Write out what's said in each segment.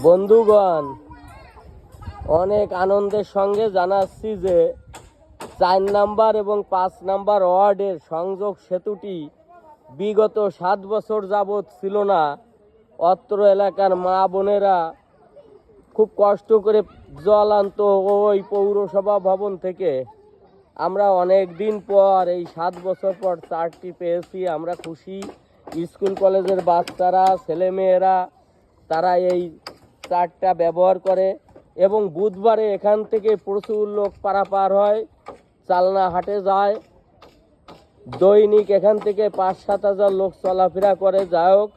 বন্ধুগণ, অনেক আনন্দের সঙ্গে জানাচ্ছি যে ৪ নাম্বার এবং ৫ নাম্বার ওয়ার্ডের সংযোগ সেতুটি বিগত ৭ বছর যাবৎ ছিল না। অত্র এলাকার মা বোনেরা খুব কষ্ট করে জল আনতো ওই পৌরসভা ভবন থেকে। আমরা অনেক দিন পর এই ৭ বছর পর চারটি পেয়েছি। আমরা খুশি। স্কুল কলেজের বাচ্চারা, ছেলেমেয়েরা তারা এই চারটা ব্যবহার করে এবং বুধবারে এখান থেকে প্রচুর লোক পারাপার হয়, চালনা হাটে যায়। দৈনিক এখান থেকে ৫-৭ হাজার লোক চলাফেরা করে। যাই হোক,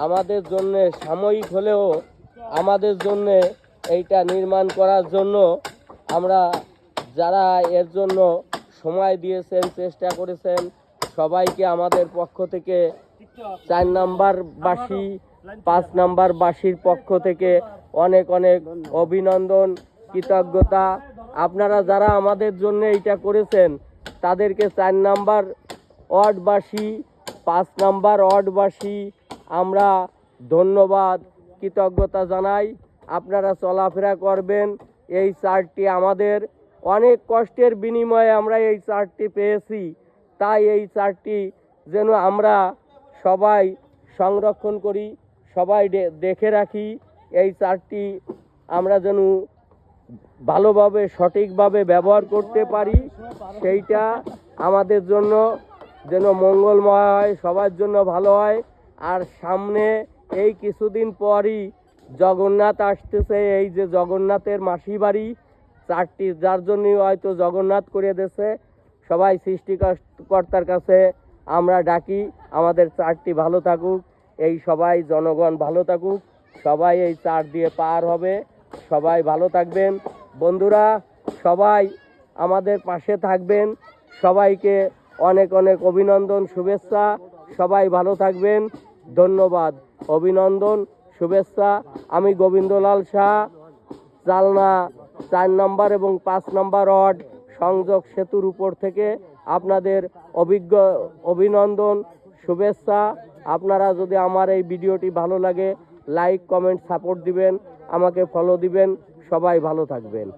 আমাদের জন্য সাময়িক হলেও আমাদের জন্য এইটা নির্মাণ করার জন্য আমরা যারা এর জন্য সময় দিয়েছেন, চেষ্টা করেছেন, সবাইকে আমাদের পক্ষ থেকে ৪ নাম্বার বাসী, ৫ নাম্বার বাসীর পক্ষ থেকে অনেক অনেক অভিনন্দন, কৃতজ্ঞতা। আপনারা যারা আমাদের জন্য এইটা করেছেন তাদেরকে ৪ নাম্বার ওয়ার্ডবাসী, ৫ নাম্বার ওয়ার্ডবাসী আমরা ধন্যবাদ, কৃতজ্ঞতা জানাই। আপনারা চলাফেরা করবেন। এই চারটি আমাদের অনেক কষ্টের বিনিময়ে আমরা এই চারটি পেয়েছি। তাই এই চারটি যেন আমরা সবাই সংরক্ষণ করি, সবাই দেখে রাখি। এই চারটি আমরা যেন ভালোভাবে, সঠিকভাবে ব্যবহার করতে পারি, সেইটা আমাদের জন্য যেন মঙ্গলময় হয়, সবার জন্য ভালো হয়। আর সামনে এই কিছুদিন পরই জগন্নাথ আসতেছে। এই যে জগন্নাথের মাসি বাড়ি চারটি, যার জন্যই হয়তো জগন্নাথ করে দিয়েছে। সবাই সৃষ্টিকর্তার কাছে আমরা ডাকি আমাদের চারটি ভালো থাকুক, এই সবাই জনগণ ভালো থাকুক, সবাই এই চার দিয়ে পার হবে। সবাই ভালো থাকবেন বন্ধুরা, সবাই আমাদের পাশে থাকবেন। সবাইকে অনেক অনেক অভিনন্দন, শুভেচ্ছা। সবাই ভালো থাকবেন। ধন্যবাদ, অভিনন্দন, শুভেচ্ছা। আমি গোবিন্দলাল শাহ, চালনা ৪ নাম্বার এবং ৫ নাম্বার ওয়ার্ড সংযোগ সেতুর উপর থেকে আপনাদের অভিনন্দন, শুভেচ্ছা। আপনারা যদি আমার এই ভিডিওটি ভালো লাগে লাইক, কমেন্ট, সাপোর্ট দিবেন, আমাকে ফলো দিবেন। সবাই ভালো থাকবেন।